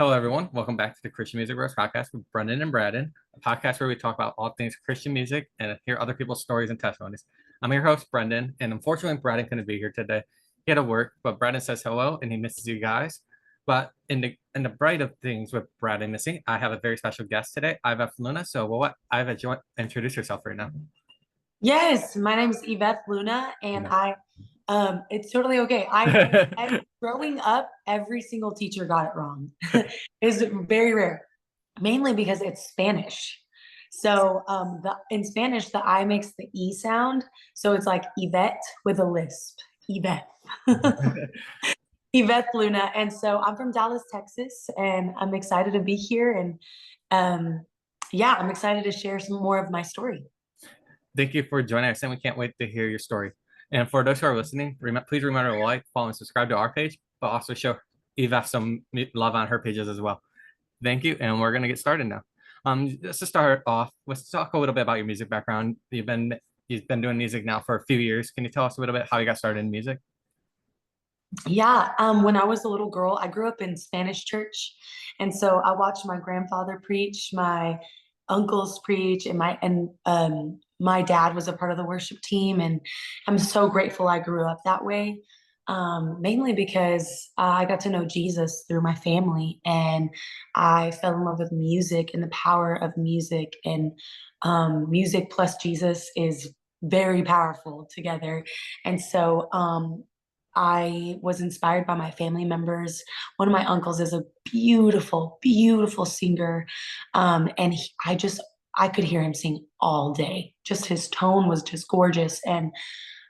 Hello, everyone. Welcome back to the Christian Music Bros podcast with Brendan and Braden, a podcast where we talk about all things Christian music and hear other people's stories and testimonies. I'm your host, Brendan, and unfortunately, Braden couldn't be here today. He had to work, but Braden says hello and he misses you guys. But in the bright of things with Braden missing, I have a very special guest today, Iveth Luna. So, Iveth, introduce yourself right now. Yes, my name is Iveth Luna, and it's totally okay. Growing up, every single teacher got it wrong. It's very rare, mainly because it's Spanish. So, in Spanish, the I makes the E sound, so it's like Yvette with a lisp. Yvette. Iveth Luna. And so I'm from Dallas, Texas, and I'm excited to be here. And yeah, I'm excited to share some more of my story. Thank you for joining us, and we can't wait to hear your story. And for those who are listening, please remember to like, follow, and subscribe to our page, but also show Eva some love on her pages as well. Thank you, and we're gonna get started now. Just to start off, let's talk a little bit about your music background. You've been doing music now for a few years. Can you tell us a little bit how you got started in music? Yeah, when I was a little girl, I grew up in Spanish church, and so I watched my grandfather preach, my uncles preach, and my dad was a part of the worship team, and I'm so grateful I grew up that way. Mainly because I got to know Jesus through my family, and I fell in love with music and the power of music, and music plus Jesus is very powerful together. And so I was inspired by my family members. One of my uncles is a beautiful, beautiful singer. I could hear him sing all day. Just his tone was just gorgeous. And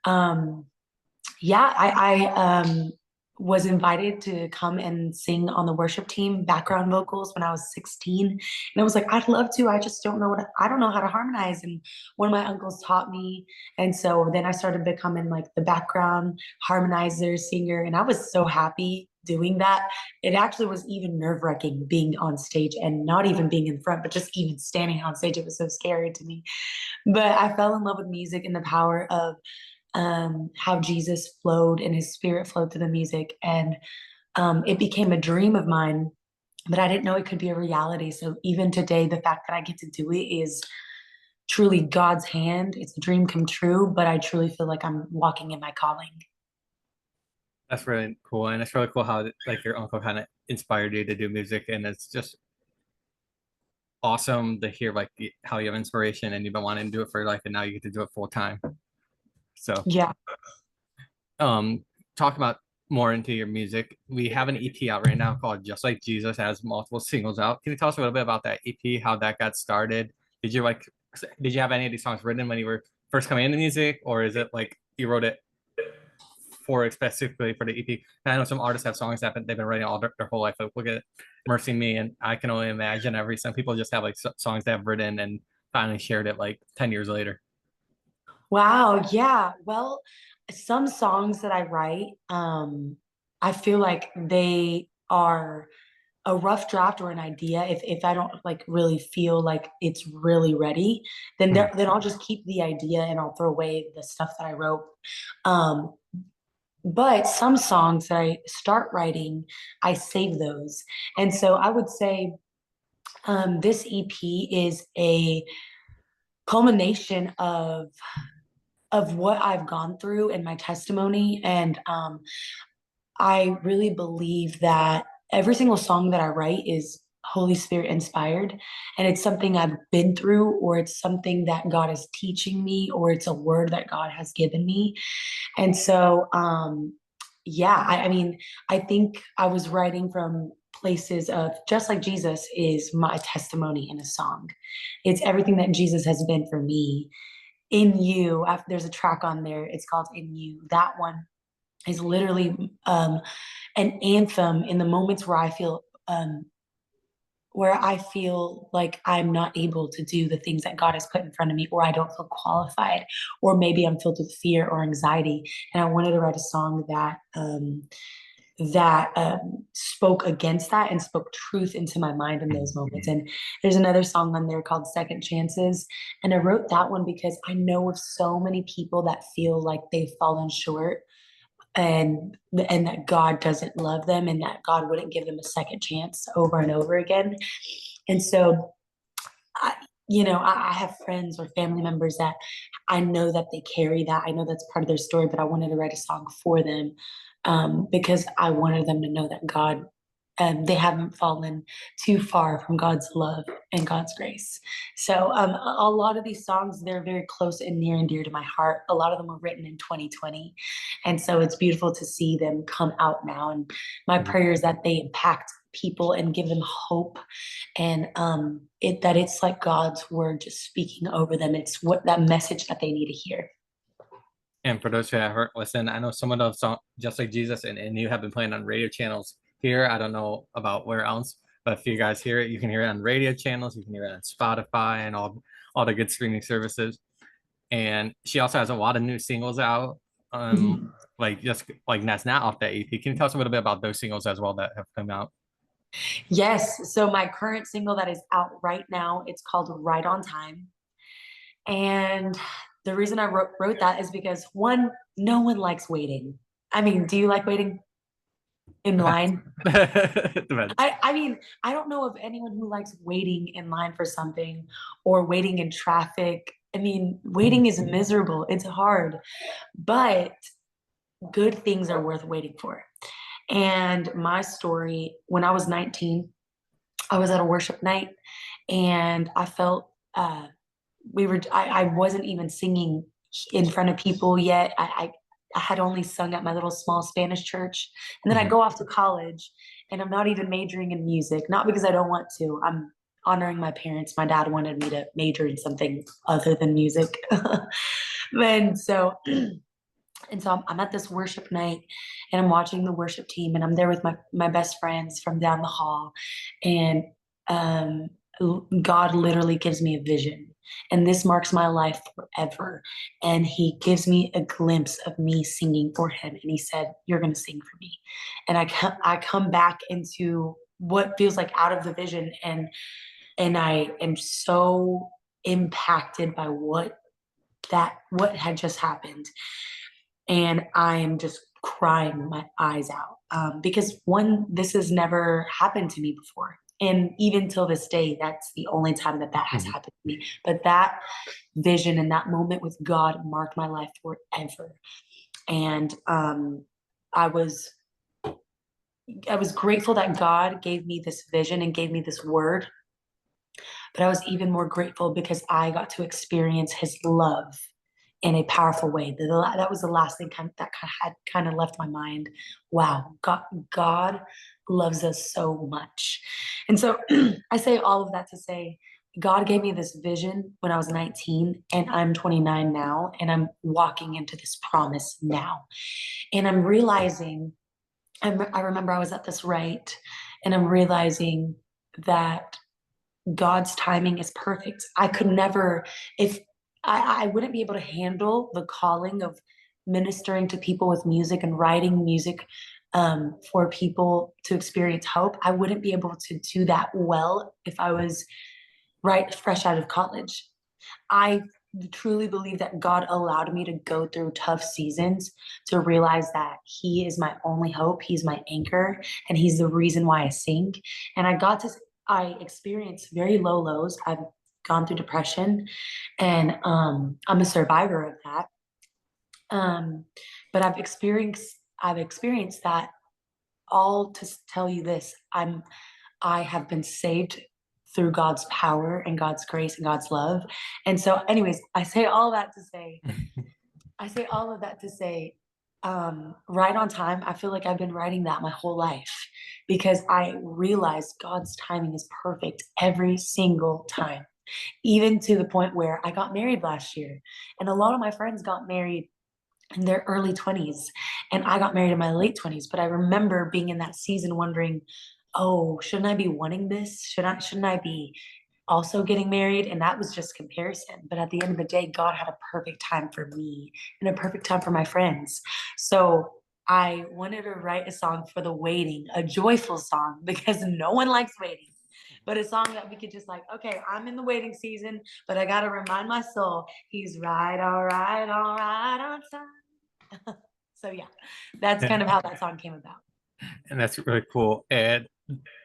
um, yeah, I was invited to come and sing on the worship team background vocals when I was 16. And I was like, I'd love to. I just don't know I don't know how to harmonize. And one of my uncles taught me. And so then I started becoming like the background harmonizer, singer. And I was so happy doing that. It actually was even nerve-wracking being on stage and not even being in front, but just even standing on stage. It was so scary to me. But I fell in love with music and the power of how Jesus flowed and his spirit flowed through the music. And it became a dream of mine, but I didn't know it could be a reality. So even today, the fact that I get to do it is truly God's hand. It's a dream come true, but I truly feel like I'm walking in my calling. That's really cool, and it's really cool how like your uncle kind of inspired you to do music, and it's just awesome to hear like how you have inspiration and you've been wanting to do it for your life, and now you get to do it full time. So, Yeah. um, talk about more into your music. We have an EP out right now called Just Like Jesus, has multiple singles out. Can you tell us a little bit about that EP, how that got started? Did you like, did you have any of these songs written when you were first coming into music, or is it like you wrote it for specifically for the EP? And I know some artists have songs that they've been writing all their whole life. Like look at Mercy Me, and I can only imagine every some people just have like songs they have written and finally shared it like 10 years later. Wow. Yeah. Well, some songs that I write, I feel like they are a rough draft or an idea. If I don't like really feel like it's really ready, then I'll just keep the idea and I'll throw away the stuff that I wrote. Um, but some songs that I start writing, I save those. And so I would say this EP is a culmination of what I've gone through and my testimony. And I really believe that every single song that I write is Holy Spirit inspired. And it's something I've been through, or it's something that God is teaching me, or it's a word that God has given me. And so, yeah, I mean, I think I was writing from places of just like Jesus is my testimony in a song. It's everything that Jesus has been for me. In You, there's a track on there. It's called In You. That one is literally an anthem in the moments where I feel like I'm not able to do the things that God has put in front of me, or I don't feel qualified, or maybe I'm filled with fear or anxiety. And I wanted to write a song that spoke against that and spoke truth into my mind in those moments. And there's another song on there called Second Chances. And I wrote that one because I know of so many people that feel like they've fallen short and that God doesn't love them and that God wouldn't give them a second chance over and over again. And so I, I have friends or family members that I know that they carry that. I know that's part of their story, but I wanted to write a song for them because I wanted them to know that God, they haven't fallen too far from God's love and God's grace. So a lot of these songs, they're very close and near and dear to my heart. A lot of them were written in 2020. And so it's beautiful to see them come out now. And my Mhm. prayer is that they impact people and give them hope and it's like God's word just speaking over them. It's what that message that they need to hear. And for those who have heard, listen, I know some of those songs, Just Like Jesus, and you have been playing on radio channels here. I don't know about where else, but if you guys hear it, you can hear it on radio channels, you can hear it on Spotify and all the good streaming services. And she also has a lot of new singles out, Mhm. like just like that's not off that EP. Can you tell us a little bit about those singles as well that have come out? Yes. So my current single that is out right now, it's called Right on Time. And the reason I wrote that is because one, no one likes waiting. I mean, do you like waiting in Depends. line? Depends. I mean, I don't know of anyone who likes waiting in line for something or waiting in traffic. I mean, waiting is miserable. It's hard, but good things are worth waiting for. And my story, when I was 19, I was at a worship night and I felt I wasn't even singing in front of people yet. I had only sung at my little small Spanish church. And then I Mhm. go off to college and I'm not even majoring in music, not because I don't want to. I'm honoring my parents. My dad wanted me to major in something other than music. and so and so I'm at this worship night and I'm watching the worship team and I'm there with my best friends from down the hall. And um, God literally gives me a vision. And this marks my life forever. And he gives me a glimpse of me singing for him. And he said, "You're going to sing for me." And I come back into what feels like out of the vision. And I am so impacted by what had just happened, and I am just crying my eyes out because one, this has never happened to me before, and even till this day, that's the only time that has Mhm. happened to me. But that vision and that moment with God marked my life forever, and I was I was grateful that God gave me this vision and gave me this word, but I was even more grateful because I got to experience His love in a powerful way. That was the last thing that had kind of left my mind. Wow, God loves us so much. And so I say all of that to say, God gave me this vision when I was 19, and I'm 29 now, and I'm walking into this promise now. And I'm realizing, I remember I was at this rite, and I'm realizing that God's timing is perfect. I could never, if I wouldn't be able to handle the calling of ministering to people with music and writing music for people to experience hope. I wouldn't be able to do that well if I was right fresh out of college. I truly believe that God allowed me to go through tough seasons to realize that He is my only hope. He's my anchor, and He's the reason why I sing. And I experienced very low lows. I've gone through depression, and I'm a survivor of that. Um, but I've experienced that all to tell you this. I have been saved through God's power and God's grace and God's love. And so, anyways, I say all of that to say, right on time. I feel like I've been writing that my whole life because I realized God's timing is perfect every single time, even to the point where I got married last year. And a lot of my friends got married in their early 20s and I got married in my late 20s, but I remember being in that season wondering, oh, shouldn't I be wanting this? Shouldn't I be also getting married? And that was just comparison. But at the end of the day, God had a perfect time for me and a perfect time for my friends. So I wanted to write a song for the waiting, a joyful song, because no one likes waiting. But a song that we could just like, okay, I'm in the waiting season, but I gotta remind my soul, he's right, all right on time. So yeah, that's Yeah, kind of how that song came about. and that's really cool. And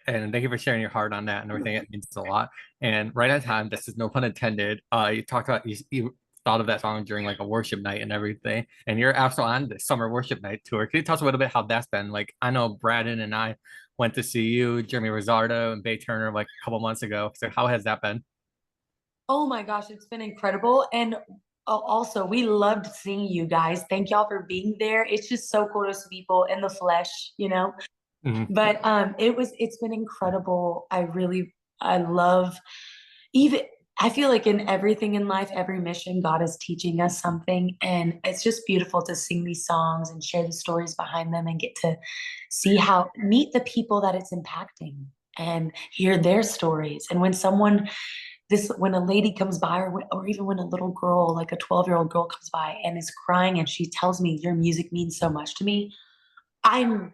thank you for sharing your heart on that and everything. It means a lot. And right on time, this is no pun intended. You talked about you thought of that song during like a worship night and everything. And you're also on the summer worship night tour. Can you tell us a little bit how that's been? Like I know Braden and I went to see you, Jeremy Rosardo and Bay Turner like a couple months ago. So how has that been? Oh my gosh, it's been incredible. And also, we loved seeing you guys. Thank y'all for being there. It's just so cool to see people in the flesh, you know? Mhm. But it's been incredible. I love even I feel like in everything in life, every mission, God is teaching us something. And it's just beautiful to sing these songs and share the stories behind them and get to see how meet the people that it's impacting and hear their stories. And when someone this when a lady comes by or even when a little girl like a 12-year-old girl comes by and is crying and she tells me your music means so much to me, i'm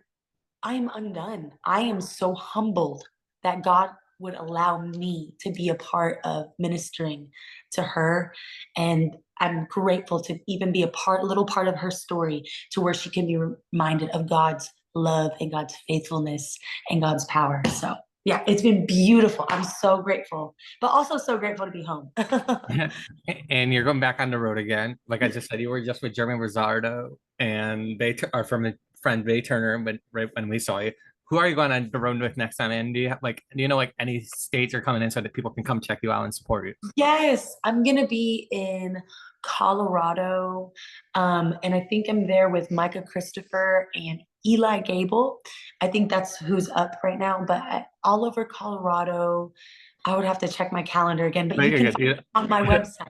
I'm undone. I am so humbled that God would allow me to be a part of ministering to her. And I'm grateful to even be a little part of her story to where she can be reminded of God's love and God's faithfulness and God's power. So, yeah, it's been beautiful. I'm so grateful, but also so grateful to be home. And you're going back on the road again. Like I just said, you were just with Jeremy Rosardo and are from a friend Bay Turner when right when we saw you. Who are you going on the road with next time? And do you know like any states are coming in so that people can come check you out and support you? Yes, I'm gonna be in Colorado. And I think I'm there with Micah Christopher and Eli Gable. I think that's who's up right now, but all over Colorado, I would have to check my calendar again, but No, you you're can good. find it on my website.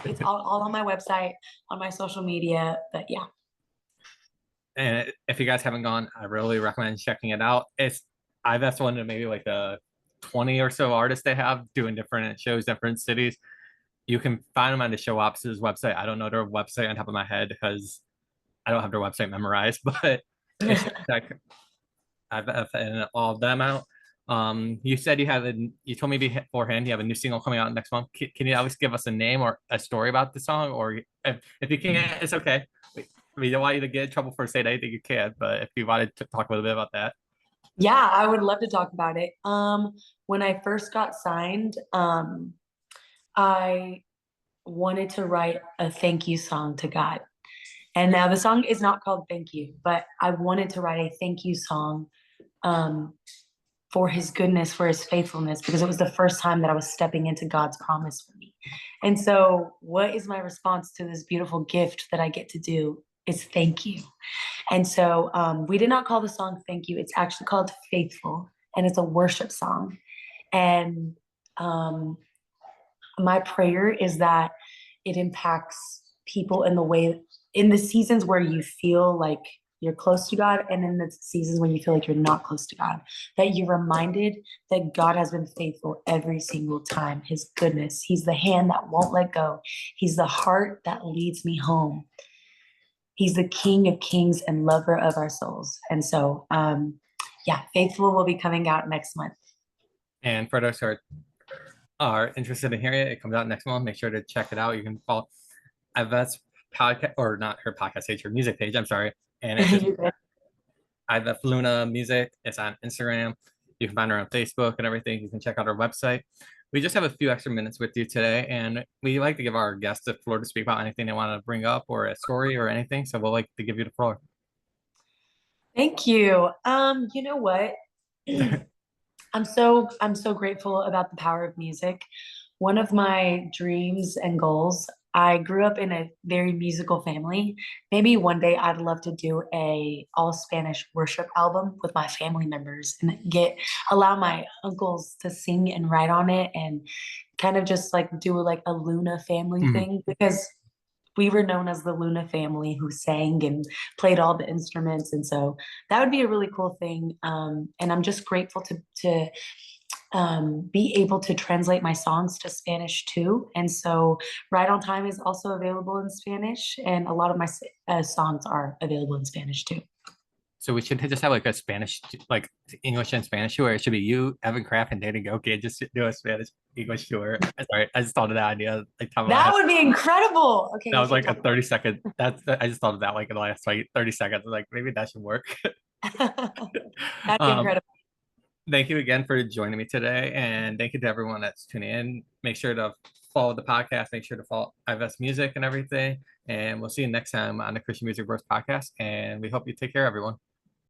It's all on my website, on my social media. But yeah. And if you guys haven't gone, I really recommend checking it out. That's one of maybe like the 20 or so artists they have doing different shows, different cities. You can find them on the show ops' website. I don't know their website on top of my head because I don't have their website memorized, but it's like I've and all of them out. You said you told me beforehand you have a new single coming out next month. Can you always give us a name or a story about the song? Or if you can't, it's okay. We don't want you to get in trouble for saying anything you can, but if you wanted to talk a little bit about that. Yeah, I would love to talk about it. When I first got signed, I wanted to write a thank you song to God. And now the song is not called Thank You, but I wanted to write a thank you song um, for his goodness, for his faithfulness, because it was the first time that I was stepping into God's promise for me. And so, what is my response to this beautiful gift that I get to do? Is thank you. And so, we did not call the song Thank You. It's actually called Faithful, and it's a worship song. And um, my prayer is that it impacts people in the way in the seasons where you feel like you're close to God and in the seasons when you feel like you're not close to God, that you're reminded that God has been faithful every single time. His goodness, he's the hand that won't let go. He's the heart that leads me home. He's the King of Kings and lover of our souls. And so, yeah, Faithful will be coming out next month. And for those who are interested in hearing it, it comes out next month. Make sure to check it out. You can follow Iveth's podcast, or not her podcast page, her music page. I'm sorry. And it's just Iveth Luna Music. It's on Instagram. You can find her on Facebook and everything. You can check out her website. We just have a few extra minutes with you today, and we like to give our guests the floor to speak about anything they want to bring up or a story or anything. So we'll like to give you the floor. Thank you. You know what? I'm so grateful about the power of music. One of my dreams and goals, I grew up in a very musical family. Maybe one day I'd love to do a all Spanish worship album with my family members and allow my uncles to sing and write on it and kind of just like do like a Luna family Mhm. thing because we were known as the Luna family who sang and played all the instruments. And so that would be a really cool thing. And I'm just grateful to be able to translate my songs to Spanish too. And so Right on Time is also available in Spanish, and a lot of my songs are available in Spanish too. So we should just have like a Spanish, like English and Spanish tour. It should be you, Evan Kraft, and Danny Goki, and just do a Spanish English tour. Sorry, I just thought of that idea like top of my That head. would be incredible. Okay, That we was should like a talk 30-second. I just thought of that like in the last like 30 seconds. Like maybe that should work. about that'd be Um, incredible. thank you again for joining me today, and thank you to everyone that's tuning in. Make sure to follow the podcast. Make sure to follow Iveth's music and everything. And we'll see you next time on the Christian Music Bros podcast. And we hope you take care, everyone.